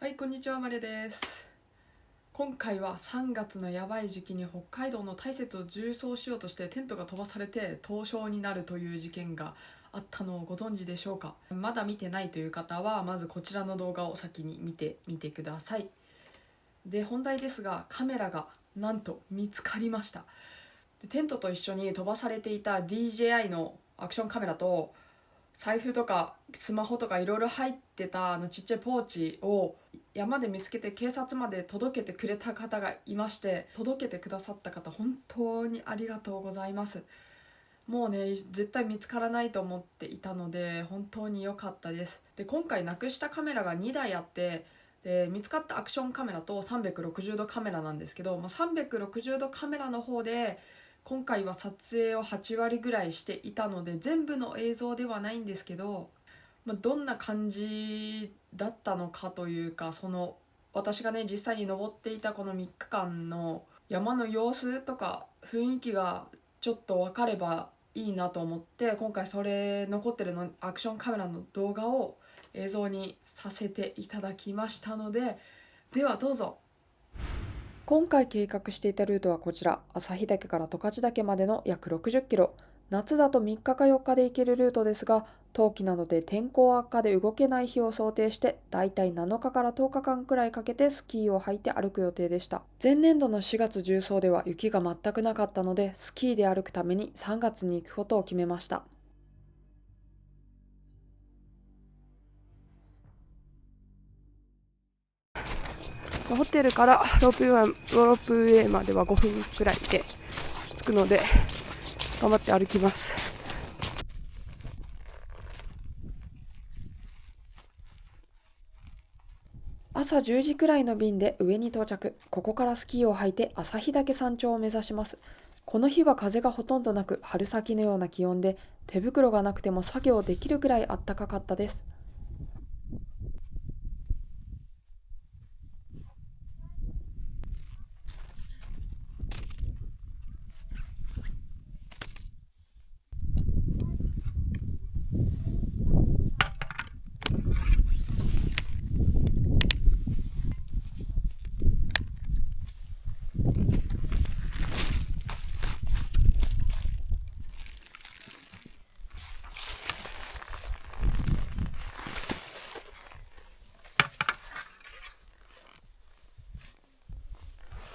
はい、こんにちは、マレです。今回は3月のやばい時期に北海道の大雪を縦走しようとしてテントが飛ばされて凍傷になるという事件があったのをご存知でしょうか。まだ見てないという方はまずこちらの動画を先に見てみてください。で、本題ですが、カメラがなんと見つかりました。で、テントと一緒に飛ばされていた DJI のアクションカメラと財布とかスマホとかいろいろ入ってたちっちゃいポーチを山で見つけて警察まで届けてくれた方がいまして、届けてくださった方本当にありがとうございます。もうね、絶対見つからないと思っていたので本当に良かったです。で、今回なくしたカメラが2台あって、で見つかったアクションカメラと360度カメラなんですけど、360度カメラの方で今回は撮影を8割ぐらいしていたので全部の映像ではないんですけど、どんな感じだったのかというか、私がね実際に登っていたこの3日間の山の様子とか雰囲気がちょっと分かればいいなと思って、今回それ残ってるのアクションカメラの動画を映像にさせていただきましたので、ではどうぞ。今回計画していたルートはこちら、旭岳から十勝岳までの約60キロ。夏だと3日か4日で行けるルートですが、冬季などで天候悪化で動けない日を想定して、だいたい7日から10日間くらいかけてスキーを履いて歩く予定でした。前年度の4月重走では雪が全くなかったので、スキーで歩くために3月に行くことを決めました。ホテルからロープウェイまでは5分くらいで着くので、頑張って歩きます。朝10時くらいの便で上に到着。ここからスキーを履いて旭岳山頂を目指します。この日は風がほとんどなく、春先のような気温で、手袋がなくても作業できるくらい暖かかったです。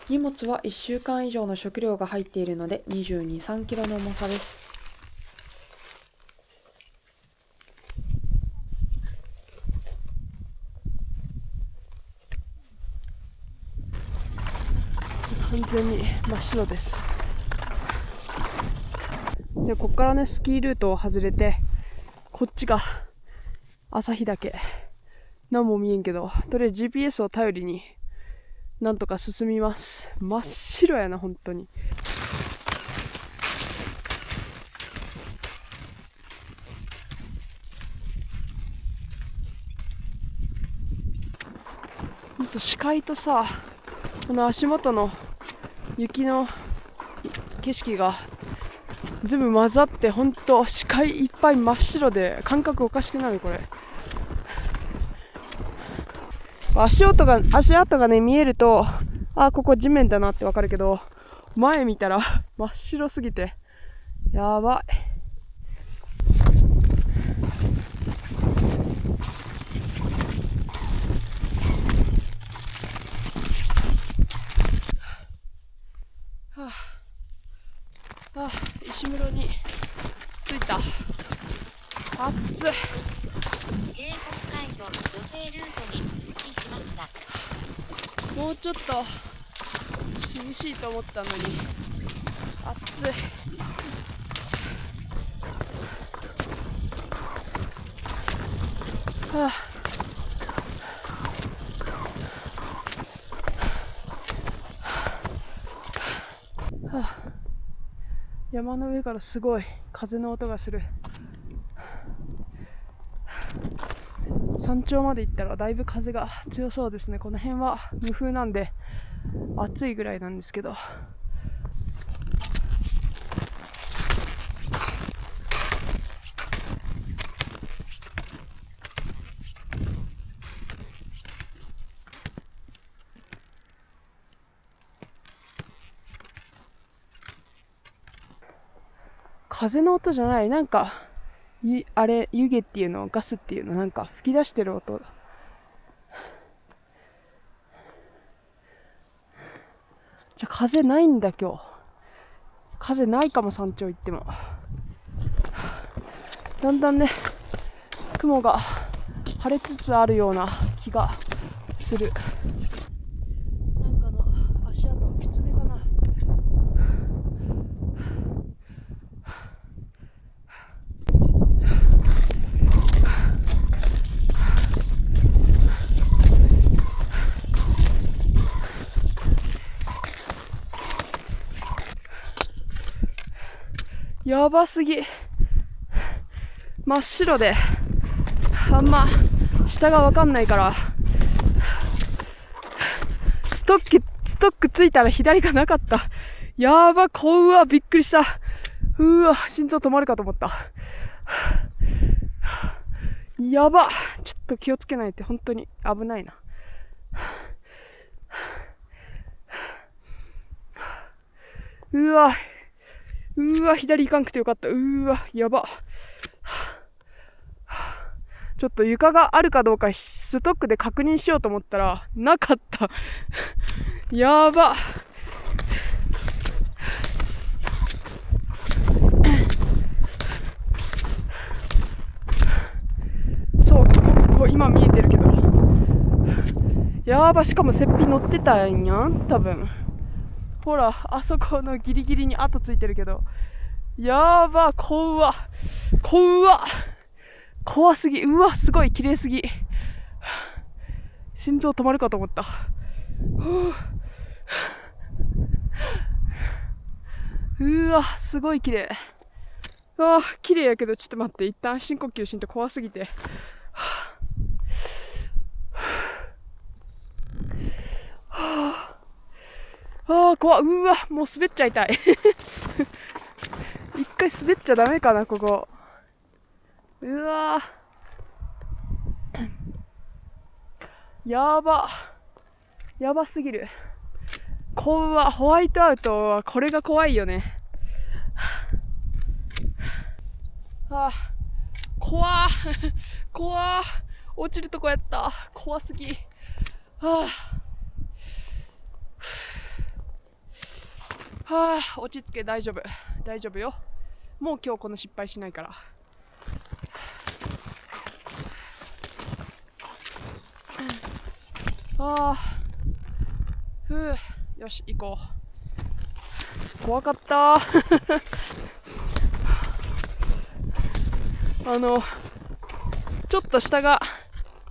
荷物は1週間以上の食料が入っているので22、3キロの重さです。完全に真っ白です。で、こっからね、スキールートを外れて、こっちが旭岳。何も見えんけど、とりあえず GPS を頼りになんとか進みます。真っ白やな、本当に。ほんと視界とさ、この足元の雪の景色が全部混ざって、ほんと視界いっぱい真っ白で感覚おかしくなる。これ足跡がね見えると、あ、ここ地面だなってわかるけど、前見たら真っ白すぎてやばい。石室に着いた。暑い。渓谷解除、女性ルートに復帰しました。もうちょっと涼しいと思ったのに暑い。山の上からすごい風の音がする。山頂まで行ったらだいぶ風が強そうですね。この辺は無風なんで暑いぐらいなんですけど、風の音じゃない。なんか、あれ、湯気っていうの、ガスっていうの、なんか吹き出してる音だ。じゃあ風ないんだ今日。風ないかも、山頂行っても。だんだんね、雲が晴れつつあるような気がする。なんかの足跡、キツネかな。やばすぎ。真っ白であんま下が分かんないから、ストックついたら左がなかった。やば、うわ、びっくりした。うわ、心臓止まるかと思った。やば、ちょっと気をつけないと本当に危ないな。うわ、左行かんくてよかった。うわ、やば。ちょっと床があるかどうかストックで確認しようと思ったらなかった。やば。そう、ここ今見えてるけど、やば。しかも雪庇乗ってたんやん多分。ほら、あそこのギリギリに跡ついてるけど、やば、怖すぎ。うわ、すごい綺麗すぎ。心臓止まるかと思った。うわ、すごい綺麗。うわ、綺麗やけど、ちょっと待って、一旦深呼吸しんと怖すぎて。怖っ。うわ、もう滑っちゃいたい。一回滑っちゃダメかな、ここ。うわやばすぎる。ホワイトアウトはこれが怖いよね。怖落ちるとこやった。怖すぎ。落ち着け。大丈夫よ。もう今日この失敗しないから。よし、行こう。怖かったちょっと下が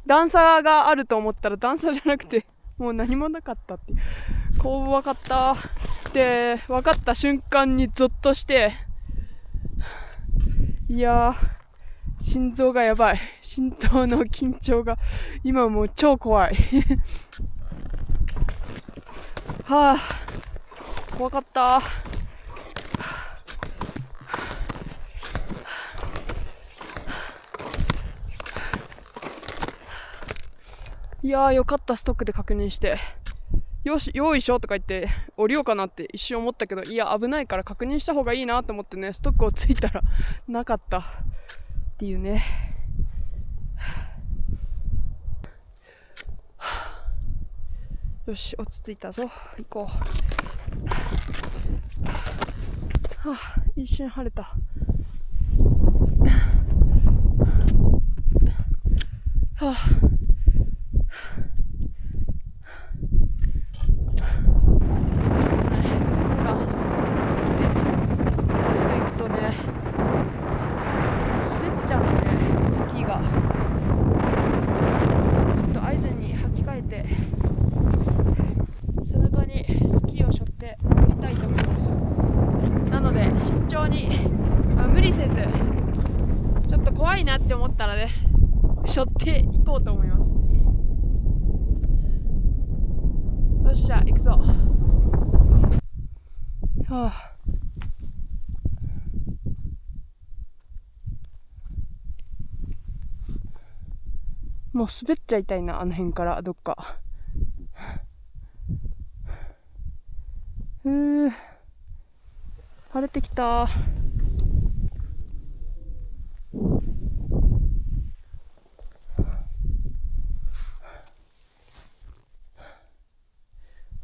段差があると思ったら段差じゃなくてもう何もなかったっていう。怖かった。で、分かった瞬間にゾッとして、いやー、心臓がやばい。心臓の緊張が今もう超怖い。怖かった。いやー、よかった。ストックで確認して、よし、よいしょとか言って降りようかなって一瞬思ったけど、いや、危ないから確認した方がいいなと思ってね、ストックをついたらなかったっていうね。よし、落ち着いたぞ。行こう。一瞬晴れた。無理せず、ちょっと怖いなって思ったらね、背負っていこうと思います。よっしゃ、行くぞ。もう滑っちゃいたいな、あの辺からどっか。晴れてきた。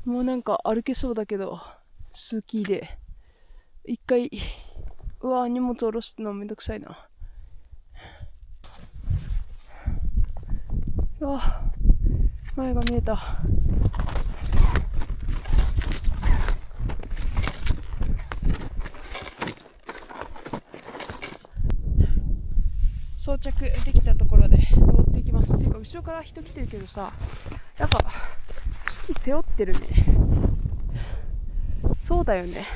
もうなんか歩けそうだけど、スキーで。一回、うわ、荷物下ろすのめんどくさいな。うわ、前が見えた。装着できたところで登っていきます。ていうか後ろから人来てるけどさ、やっぱスキー背負ってるね。そうだよね。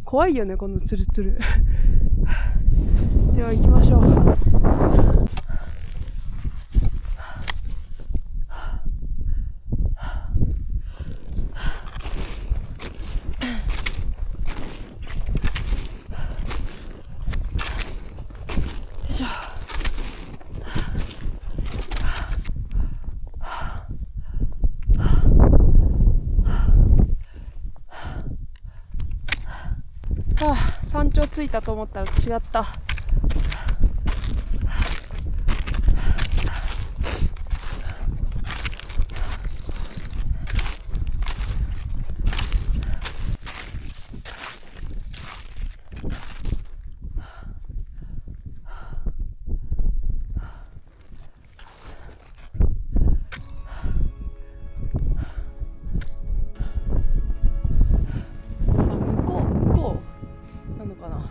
怖いよね、このツルツル。では行きましょう。よいしょ。山頂着いたと思ったら違った。向こうなのかな。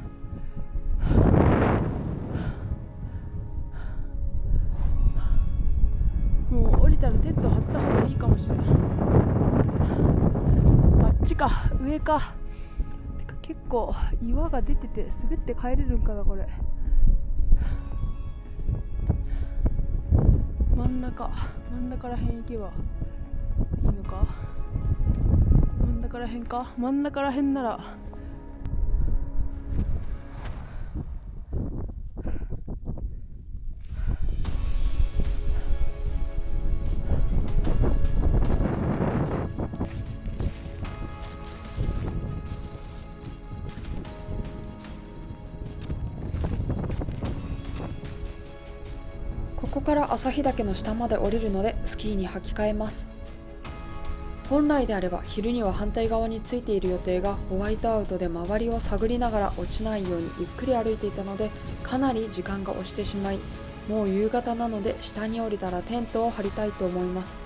もう降りたらテント張った方がいいかもしれない。あっちか、上か。てか結構岩が出てて滑って帰れるんかなこれ。真ん中らへん行けばいいのか。真ん中らへんか。真ん中らへんならここから旭岳の下まで降りるのでスキーに履き替えます。本来であれば昼には反対側についている予定がホワイトアウトで周りを探りながら落ちないようにゆっくり歩いていたのでかなり時間が押してしまい、もう夕方なので下に降りたらテントを張りたいと思います。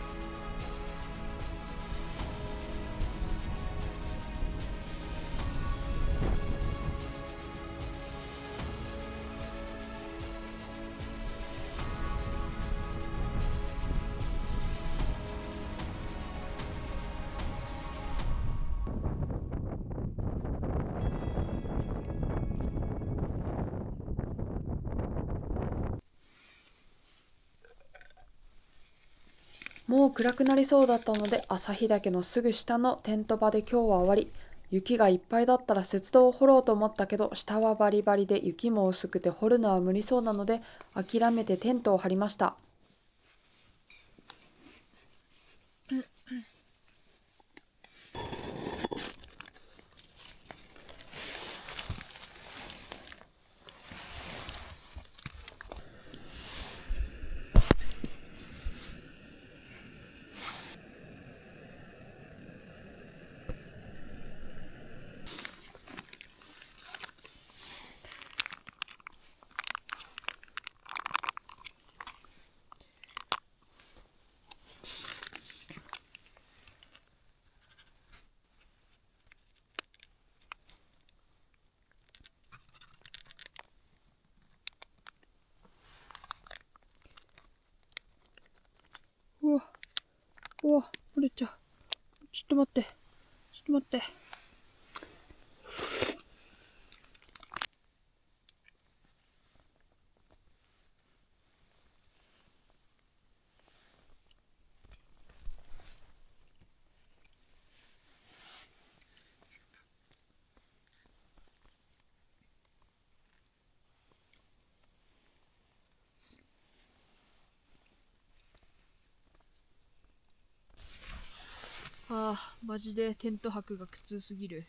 もう暗くなりそうだったので旭岳のすぐ下のテント場で今日は終わり。雪がいっぱいだったら雪道を掘ろうと思ったけど下はバリバリで雪も薄くて掘るのは無理そうなので諦めてテントを張りました。うわ、うわ、折れちゃう。ちょっと待って。ちょっと待って。マジでテント泊が苦痛すぎる。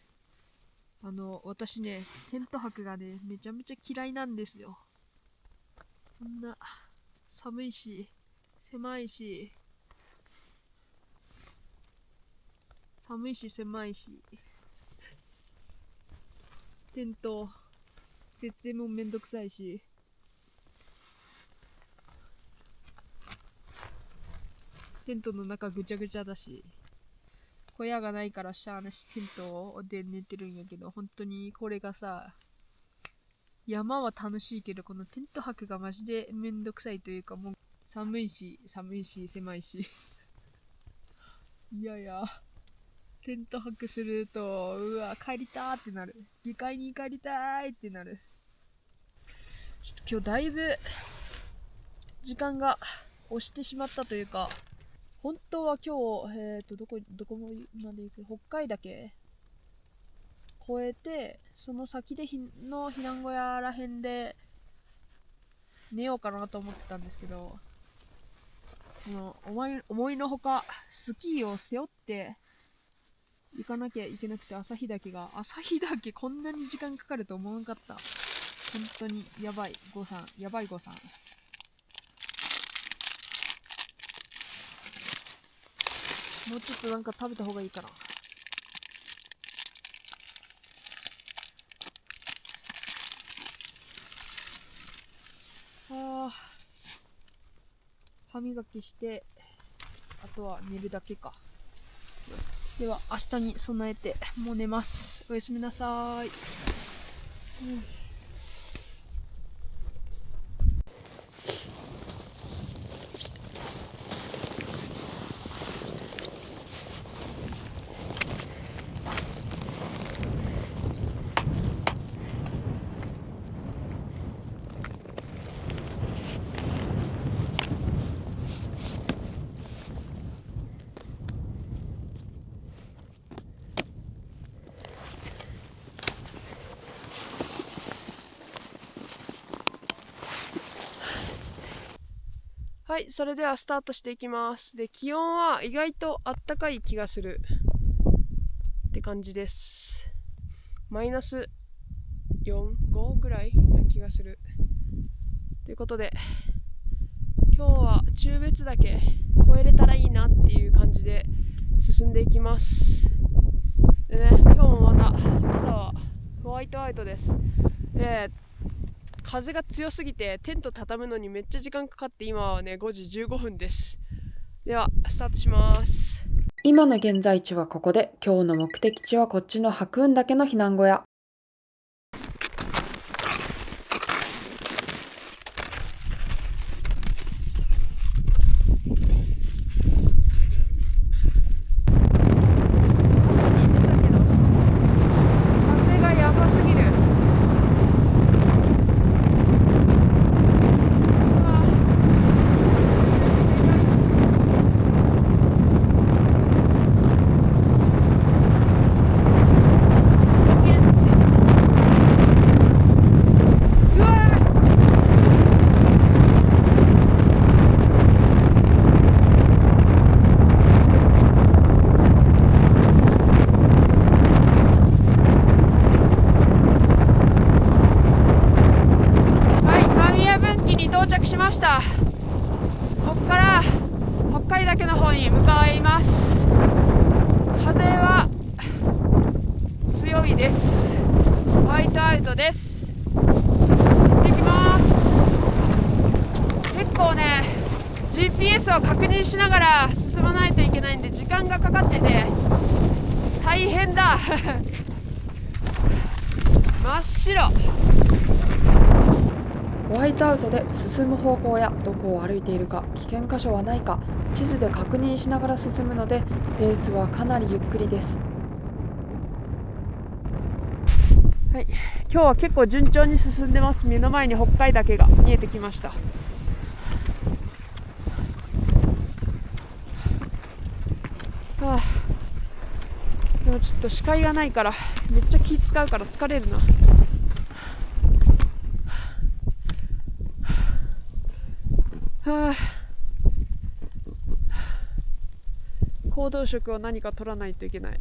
私ね、テント泊がね、めちゃめちゃ嫌いなんですよ。こんな寒いし狭いし狭いしテント設営もめんどくさいしテントの中ぐちゃぐちゃだし小屋がないからしゃあなしテントで寝てるんやけど、本当にこれがさ、山は楽しいけどこのテント泊がマジでめんどくさいというか、もう寒いし狭いしいやいやテント泊するとうわ帰りたーってなる、議会に帰りたいってなる。ちょっと今日だいぶ時間が押してしまったというか、本当は今日、どこまで行く、北海岳越えて、その先での避難小屋らへんで寝ようかなと思ってたんですけど、思いのほかスキーを背負って行かなきゃいけなくて、朝日岳こんなに時間かかると思わなかった。本当にやばい誤算。もうちょっとなんか食べた方がいいかな。歯磨きしてあとは寝るだけか。では明日に備えてもう寝ます。おやすみなさい。はい、それではスタートしていきます。で、気温は意外とあったかい気がするって感じです。マイナス4、5ぐらいな気がする。ということで、今日は中別岳越えれたらいいなっていう感じで進んでいきます。でね、今日もまた朝はホワイトアウトです。で、風が強すぎてテント畳むのにめっちゃ時間かかって、今はね5時15分です。ではスタートします。今の現在地はここで、今日の目的地はこっちの白雲岳の避難小屋。風がやばすぎる。しました。ここから北海岳の方に向かいます。風は強いです。ホワイトアウトです。行ってきます。結構ね GPS を確認しながら進まないといけないんで時間がかかってて大変だ真っ白。ホワイトアウトで進む方向やどこを歩いているか、危険箇所はないか地図で確認しながら進むので、ペースはかなりゆっくりです。はい、今日は結構順調に進んでます。目の前に北海岳が見えてきました。でもちょっと視界がないからめっちゃ気使うから疲れるな。行動食を何か取らないといけない。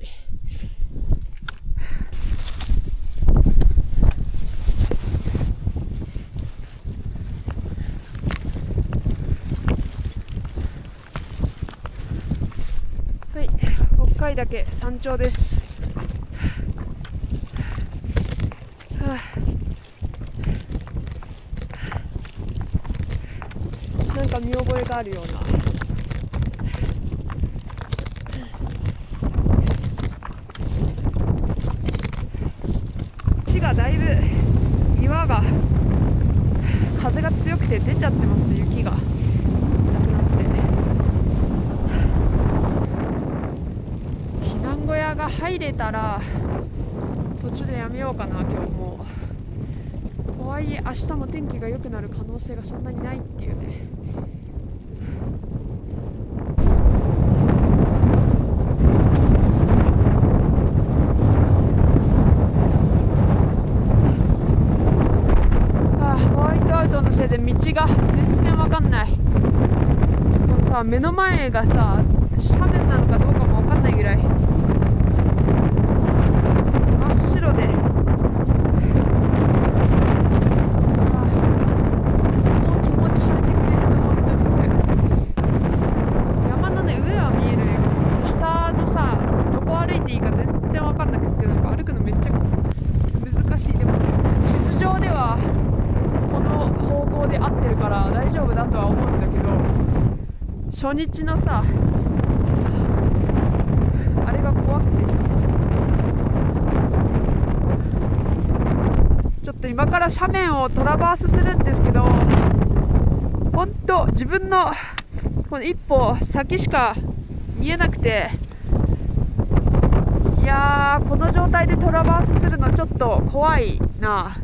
高い岳山頂です。なんか見覚えがあるような。地がだいぶ岩が風が強くて出ちゃってますね。雪がなくなって、避難小屋が入れたら途中でやめようかな今日も。とはいえ明日も天気が良くなる可能性がそんなにないっていうね。ホワイトアウトのせいで道が全然わかんない。このさ、目の前がさ斜面なのかどうかもわかんないぐらい真っ白で、もう気持ち晴れてくれると本当に。山のね上は見えるよ。下のさどこ歩いていいか全然わかんなくて、歩くのめっちゃ難しい。でも地図上ではこの方向で合ってるから大丈夫だとは思うんだけど、初日のさあれが怖くてさ、ちょっと今から斜面をトラバースするんですけど、ほんと自分のこの一歩先しか見えなくて、いやーこの状態でトラバースするのちょっと怖いな。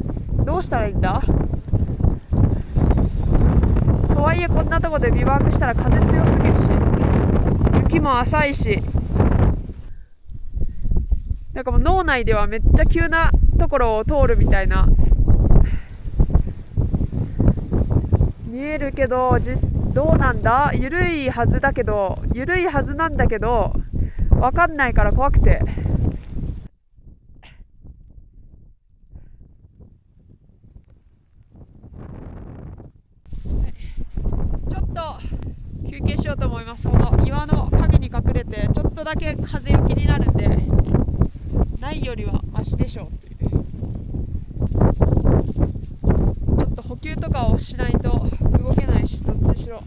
どうしたらいいんだ。とはいえこんなとこでビバークしたら風強すぎるし雪も浅いし、なんかもう脳内ではめっちゃ急なところを通るみたいな見えるけど、どうなんだ。緩いはずだけど、緩いはずなんだけど分かんないから怖くて。ちょっと休憩しようと思います。この岩の陰に隠れてちょっとだけ風よけになるんで、ないよりはマシでしょうっていう。ちょっと補給とかをしないと動けないし、どっちしろ。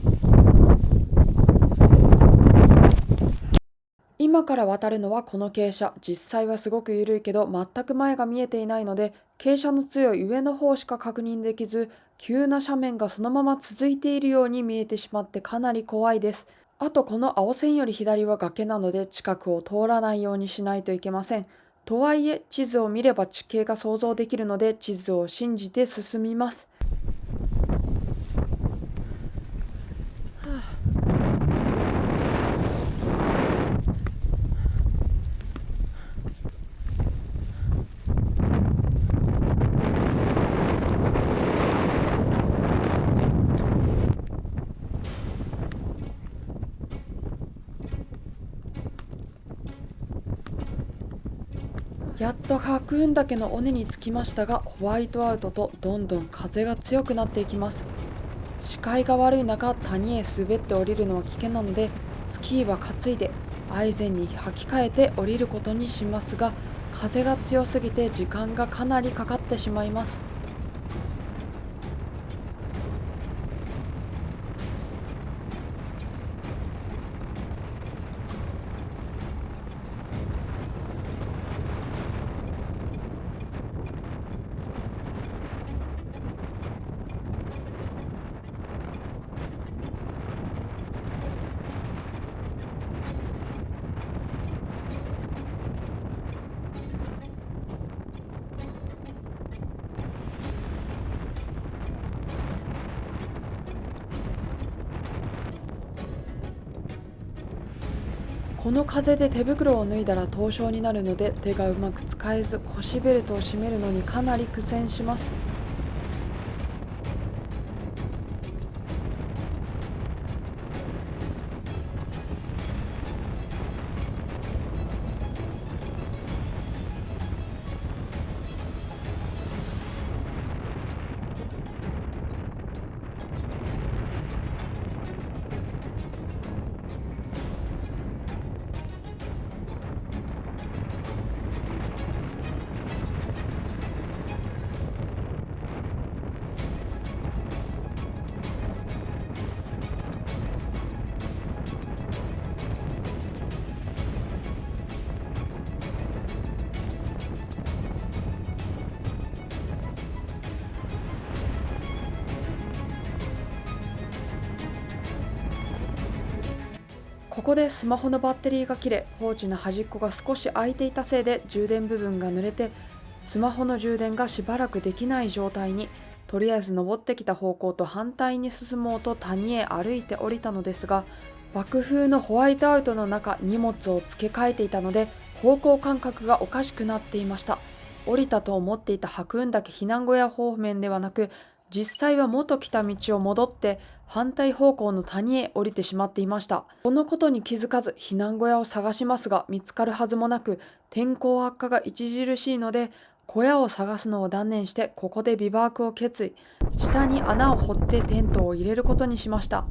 今から渡るのはこの傾斜。実際はすごく緩いけど全く前が見えていないので、傾斜の強い上の方しか確認できず、急な斜面がそのまま続いているように見えてしまってかなり怖いです。あとこの青線より左は崖なので近くを通らないようにしないといけません。とはいえ地図を見れば地形が想像できるので地図を信じて進みます。やっと白雲岳の尾根に着きましたが、ホワイトアウトとどんどん風が強くなっていきます。視界が悪い中、谷へ滑って降りるのは危険なので、スキーは担いでアイゼンに履き替えて降りることにしますが、風が強すぎて時間がかなりかかってしまいます。この風で手袋を脱いだら凍傷になるので手がうまく使えず、腰ベルトを締めるのにかなり苦戦します。こでスマホのバッテリーが切れ、ポーチの端っこが少し開いていたせいで充電部分が濡れて、スマホの充電がしばらくできない状態に、とりあえず登ってきた方向と反対に進もうと谷へ歩いて降りたのですが、爆風のホワイトアウトの中、荷物を付け替えていたので方向感覚がおかしくなっていました。降りたと思っていた白雲岳避難小屋方面ではなく、実際は元来た道を戻って反対方向の谷へ降りてしまっていました。このことに気づかず避難小屋を探しますが見つかるはずもなく、天候悪化が著しいので小屋を探すのを断念して、ここでビバークを決意。下に穴を掘ってテントを入れることにしました。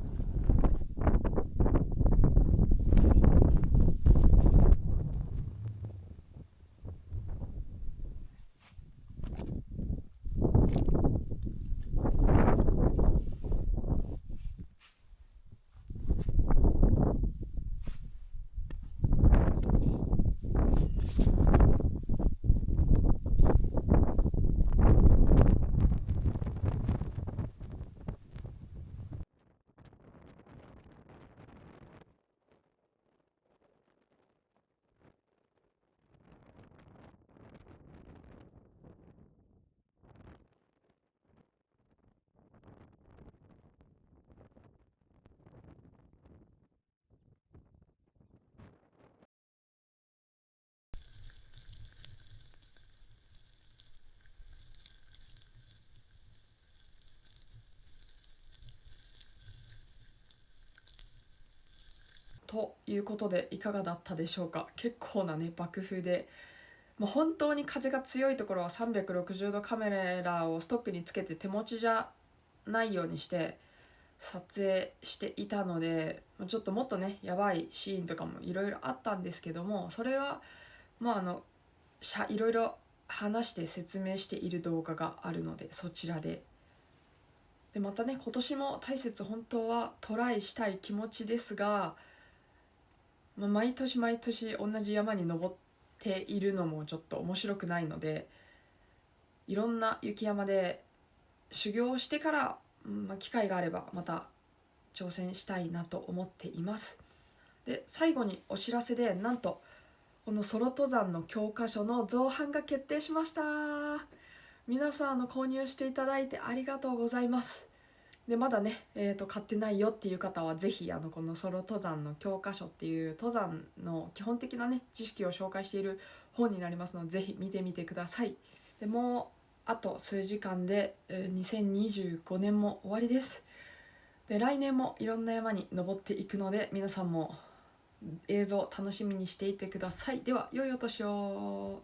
ということでいかがだったでしょうか。結構なね爆風で、もう本当に風が強いところは360度カメラをストックにつけて手持ちじゃないようにして撮影していたので、ちょっともっとねやばいシーンとかもいろいろあったんですけども、それはいろいろ話して説明している動画があるので、そちらでまたね、今年も大雪本当はトライしたい気持ちですが、毎年毎年同じ山に登っているのもちょっと面白くないので、いろんな雪山で修行してから、機会があればまた挑戦したいなと思っています。で、最後にお知らせで、なんとこのソロ登山の教科書の造版が決定しました。皆さん購入していただいてありがとうございます。でまだね、買ってないよっていう方はぜひこのソロ登山の教科書っていう登山の基本的なね知識を紹介している本になりますので、ぜひ見てみてください。でもうあと数時間で2025年も終わりです。で来年もいろんな山に登っていくので、皆さんも映像楽しみにしていてください。では良いお年を。